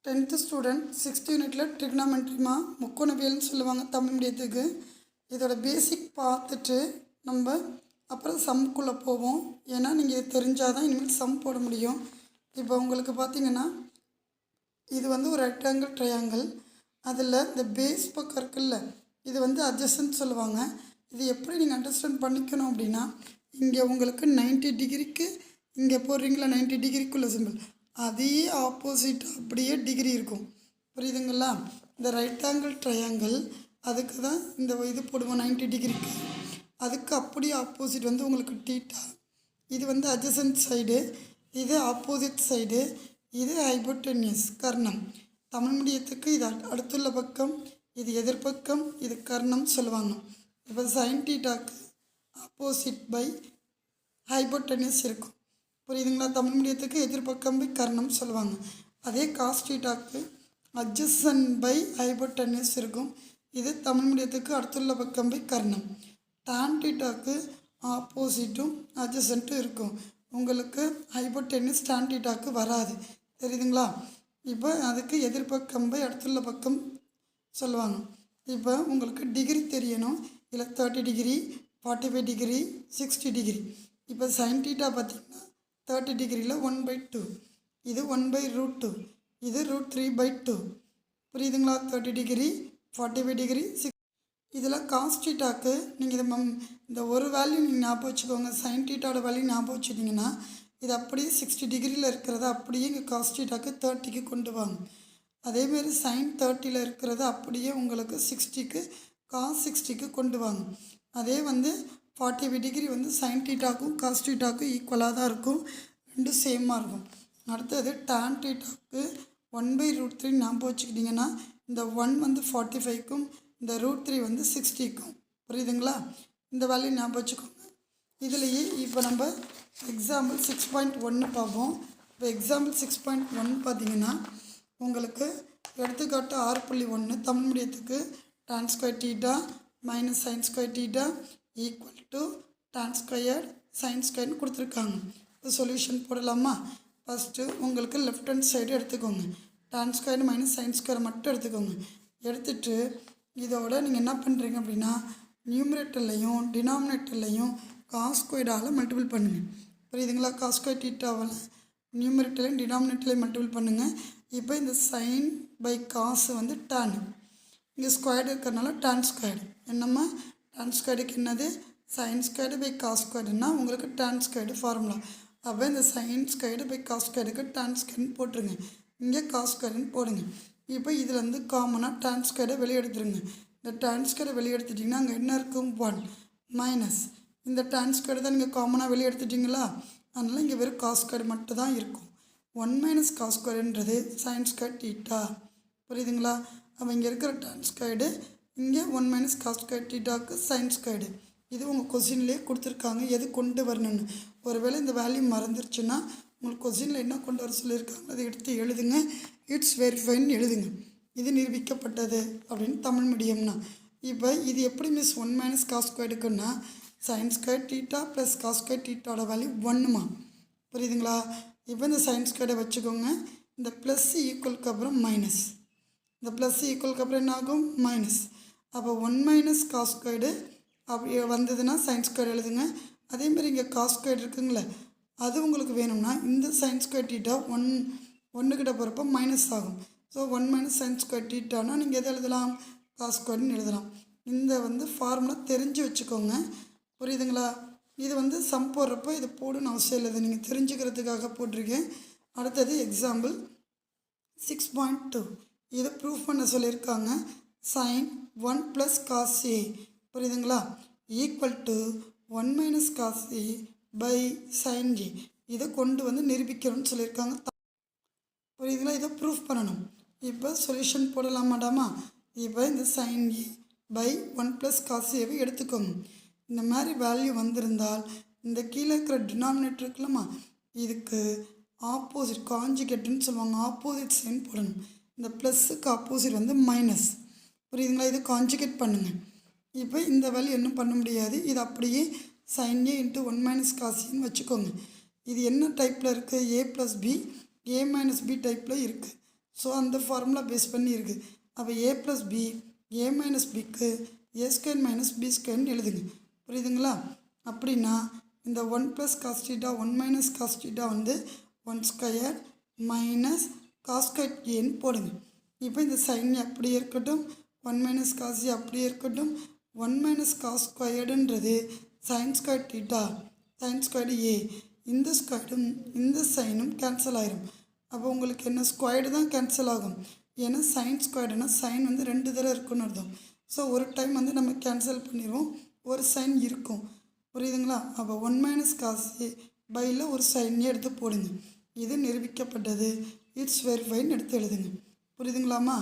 10th student 6th யூனிட்டில் ட்ரிக்னாமெட்ரிமா முக்கோணவியல்னு சொல்லுவாங்க தமிழ் மீடியத்துக்கு. இதோட பேசிக் பார்த்துட்டு நம்ம அப்புறம் சம்குள்ளே போவோம். ஏன்னா நீங்கள் இது தெரிஞ்சால் தான் இனிமேல் சம் போட முடியும். இப்போ உங்களுக்கு பார்த்தீங்கன்னா இது வந்து ஒரு ரெக்டாங்கிள் ட்ரையாங்கிள். அதில் இந்த பேஸ் பக்கம் இருக்குல்ல, இது வந்து அட்ஜசன்ட் சொல்லுவாங்க. இது எப்படி நீங்கள் அண்டர்ஸ்டாண்ட் பண்ணிக்கணும் அப்படின்னா, இங்கே உங்களுக்கு 90 டிகிரிக்கு இங்கே போடுறீங்களா 90 டிகிரிக்குள்ள சிம்பிள், அதே ஆப்போசிட் அப்படியே டிகிரி இருக்கும். புரியுதுங்களா? இந்த ரைட் ஆங்கிள் ட்ரையாங்கிள் அதுக்கு தான் இந்த இது போடுவோம் 90 டிகிரிக்கு. அதுக்கு அப்படியே ஆப்போசிட் வந்து உங்களுக்கு டீட்டா. இது வந்து அட்ஜசன்ட் சைடு, இது ஆப்போசிட் சைடு, இது ஹைபோட்டெனியஸ் கர்ணம். தமிழ் மீடியத்துக்கு இது அடுத்துள்ள பக்கம், இது எதிர்பக்கம், இது கர்ணம் சொல்லுவாங்க. இப்போ சைன் டீட்டாக்கு ஆப்போசிட் பை ஹைபோட்டெனியஸ் இருக்கும். புரியுதுங்களா? தமிழ் மீடியத்துக்கு எதிர்பக்கம் பை கர்ணம் சொல்லுவாங்க. அதே காஸ் டீட்டாக்கு அட்ஜசன்ட் பை ஹைபோட்டெனியஸ் இருக்கும். இது தமிழ் மீடியத்துக்கு அடுத்துள்ள பக்கம் பை கர்ணம். டான் டீட்டாக்கு ஆப்போசிட்டும் அட்ஜசன்ட்டும் இருக்கும். உங்களுக்கு ஹைபோட்டெனியஸ் டான் டீட்டாக்கு வராது. தெரியுதுங்களா? இப்போ அதுக்கு எதிர்பக்கம் பை அடுத்துள்ள பக்கம் சொல்லுவாங்க. இப்போ உங்களுக்கு டிகிரி தெரியணும். இதில் 30 டிகிரி, 45 டிகிரி, 60 டிகிரி. இப்போ சைன் டீட்டா பார்த்திங்கன்னா 30 டிகிரியில் 1/2, இது 1/√2, இது √3/2. புரியுதுங்களா? 30 டிகிரி, 45 டிகிரி, 6. இதில் காஸ் டீட்டாக்கு நீங்கள் இந்த ஒரு வேல்யூ நீங்கள் ஞாபகம் வச்சுக்கோங்க. சைன் டீட்டாவோட வேல்யூ ஞாபகம் வச்சுட்டிங்கன்னா இது அப்படியே 60 டிகிரியில் இருக்கிறத அப்படியே இங்கே காஸ் டீட்டாக்கு 30க்கு கொண்டு வாங்க. அதேமாரி சைன் 30ல் இருக்கிறத அப்படியே உங்களுக்கு 60க்கு காஸ் 60க்கு கொண்டு வாங்க. அதே வந்து 45 டிகிரி வந்து சைன் டீட்டாக்கும் காஸ் டீட்டாக்கும் ஈக்குவலாக தான் இருக்கும். ரெண்டும் சேமாக இருக்கும். அடுத்தது டான் டீட்டாக்கு 1/√3 ஞாபகம் வச்சுக்கிட்டிங்கன்னா இந்த 1 வந்து 45க்கும் இந்த √3 வந்து 60க்கும். புரியுதுங்களா? இந்த வேல்யூ ஞாபகம் வச்சுக்கோங்க. இதுலேயே இப்போ நம்ம எக்ஸாம்பிள் 6.1 பார்ப்போம். இப்போ எக்ஸாம்பிள் 6.1 பார்த்தீங்கன்னா உங்களுக்கு எடுத்துக்காட்டு 6.1 தமிழ் மீடியத்துக்கு tan square theta minus sine square theta equal to tan square sine ஸ்கொயர்னு கொடுத்துருக்காங்க. இப்போ சொல்யூஷன் போடலாமா? ஃபஸ்ட்டு உங்களுக்கு லெஃப்ட் ஹேண்ட் சைடு எடுத்துக்கோங்க. Tan square minus sine square மட்டும் எடுத்துக்கோங்க. எடுத்துகிட்டு இதோட நீங்கள் என்ன பண்ணுறீங்க அப்படின்னா நியூமரேட்டர்லையும் டினாமினேட்டர்லையும் காஸ் ஸ்கொயரால் மல்டிபிள் பண்ணுங்கள். புரியுதுங்களா? காஸ் ஸ்கொயர் டீட்டாவில் நியூமரேட்டர்லையும் டினாமினேட்டர்லையும் மல்டிபிள் பண்ணுங்கள். இப்போ இந்த சைன் பை காசு வந்து டான், இங்கே ஸ்கொயர்டு இருக்கிறதுனால டான் ஸ்கொயர்டு. என்னம்மா டான் ஸ்கொயர்டுக்கு என்னது? சைன் ஸ்கொயர்டு பை காஸ் ஸ்கொயர்டுன்னா உங்களுக்கு டான் ஸ்கொயர்டு ஃபார்முலா. அப்போ இந்த சைன் ஸ்கொயர்டு பை காஸ் ஸ்கொயர்டுக்கு டான் ஸ்கொயர்னு போட்டுருங்க. இங்கே காஸ் ஸ்கொயர்னு போடுங்க. இப்போ இதில் வந்து காமனாக டான் ஸ்கொயரை வெளியே எடுத்துருங்க. இந்த டான் ஸ்கொயரை வெளியே எடுத்துட்டிங்கன்னா அங்கே என்ன இருக்கும்? 1 மைனஸ் இந்த டான் ஸ்கொயர் தான் நீங்கள் காமனாக வெளியே எடுத்துட்டிங்களா? அதனால் இங்கே வெறும் காஸ் ஸ்கொயர் மட்டும் தான் இருக்கும். 1 மைனஸ் காஸ் ஸ்கொயர்ன்றது சைன் ஸ்கொயர் டீட்டா. புரியுதுங்களா? அப்போ இங்கே இருக்கிற டான் ஸ்கொயர்டு, இங்கே 1 மைனஸ் காஸ் ஸ்கொயர் டீட்டாவுக்கு சைன் ஸ்கொயர்டு. இது உங்கள் கொஸ்டின்லேயே கொடுத்துருக்காங்க எது கொண்டு வரணும்னு. ஒருவேளை இந்த வேல்யூ மறந்துருச்சுன்னா உங்களுக்கு கொஸ்டினில் என்ன கொண்டு வர சொல்லியிருக்காங்க அதை எடுத்து எழுதுங்க. இட்ஸ் வெரிஃபைன்னு எழுதுங்க. இது நிரூபிக்கப்பட்டது அப்படின்னு தமிழ் மீடியம்னா. இப்போ இது எப்படி மிஸ் 1 மைனஸ் காஸ் ஸ்கொயர்டுக்குன்னா sine square theta plus cos square டீட்டாவோட வேல்யூ 1மா. புரியுதுங்களா? இப்போ இந்த சைன் ஸ்கொயரை வச்சுக்கோங்க. இந்த ப்ளஸ் ஈக்குவலுக்கு அப்புறம் மைனஸ், இந்த ப்ளஸ் ஈக்குவலுக்கு அப்புறம் என்ன ஆகும்? மைனஸ். அப்போ 1 மைனஸ் காஸ் ஸ்கொயர்டு அப்படி வந்ததுன்னா சைன் ஸ்கொயர் எழுதுங்க. அதேமாதிரி இங்கே காஸ் ஸ்கொயர் இருக்குங்களே, அது உங்களுக்கு வேணும்னா இந்த சைன் ஸ்கொயர் டீட்டா 1 கிட்ட போகிறப்போ மைனஸ் ஆகும். ஸோ 1 மைனஸ் சைன் ஸ்கொயர் டீட்டானா நீங்கள் எதை எழுதலாம்? காஸ் ஸ்கொயர்னு எழுதலாம். இந்த வந்து ஃபார்முலா தெரிஞ்சு வச்சுக்கோங்க. புரியுதுங்களா? இது வந்து சம் போடுறப்போ இது போடணும்னு அவசியம் இல்லை. நீங்கள் தெரிஞ்சுக்கிறதுக்காக போட்டிருக்கேன். அடுத்தது எக்ஸாம்பிள் 6.2. இதை ப்ரூஃப் பண்ண சொல்லியிருக்காங்க. சைன் 1 ப்ளஸ் காஸ் ஏ, புரியுதுங்களா, equal to 1 minus cos A by sine A. இதை கொண்டு வந்து நிரூபிக்கணும்னு சொல்லியிருக்காங்க. புரியுதுங்களா? இதை ப்ரூஃப் பண்ணணும். இப்போ சொல்யூஷன் போடலாம் மாட்டாமா? இப்போ இந்த sine A by 1 plus cos ஏவை எடுத்துக்கோங்க. இந்த மாதிரி வேல்யூ வந்திருந்தால் இந்த கீழே இருக்கிற டினாமினேட்டர் இருக்குல்லம்மா, இதுக்கு ஆப்போசிட் காஞ்சிகேட்டுன்னு சொல்லுவாங்க, ஆப்போசிட் சைன் போடணும். இந்த ப்ளஸ்ஸுக்கு ஆப்போசிட் வந்து மைனஸ். புரியுதுங்களா? இது காஞ்சிகேட் பண்ணுங்கள். இப்போ இந்த வேல்யூ இன்னும் பண்ண முடியாது. இது அப்படியே சைன் ஏ இன்ட்டு 1 மைனஸ் காசின்னு வச்சுக்கோங்க. இது என்ன டைப்பில் இருக்குது? ஏ ப்ளஸ் பி, ஏ மைனஸ் பி டைப்பில் இருக்குது. ஸோ அந்த ஃபார்முலா பேஸ் பண்ணி இருக்குது. அப்போ ஏ ப்ளஸ் பி ஏ மைனஸ் பிக்கு ஏ ஸ்கொயர் மைனஸ் பி ஸ்கொயர்னு எழுதுங்க. புரியுதுங்களா? அப்படின்னா இந்த 1 ப்ளஸ் காஸ்டீட்டா 1 மைனஸ் காஸ்டீட்டா வந்து 1 ஸ்கொயர் மைனஸ் காஸ்கொயர் ஏன்னு போடுங்க. இப்போ இந்த சைன் அப்படியே இருக்கட்டும், 1 மைனஸ் காசி அப்படியே இருக்கட்டும். 1 மைனஸ் காஸ் ஸ்கொயர்டுன்றது sine square theta sine squared A. இந்த ஸ்கொயர்டும் இந்த சைனும் கேன்சல் ஆயிரும். அப்போ உங்களுக்கு என்ன ஸ்கொயர்டு தான் கேன்சல் ஆகும். ஏன்னா சைன் ஸ்கொயர்டுனா சைன் வந்து 2 தடவை இருக்குன்னு அர்த்தம். ஸோ ஒரு டைம் வந்து நம்ம கேன்சல் பண்ணிடுவோம், ஒரு சைன் இருக்கும். புரியுதுங்களா? அப்போ 1 மைனஸ் காசி பையில் ஒரு சைனே எடுத்து போடுங்க. இது நிரூபிக்கப்பட்டது, இட்ஸ் வெரிஃபைன்னு எடுத்து எழுதுங்க. புரியுதுங்களாம்மா?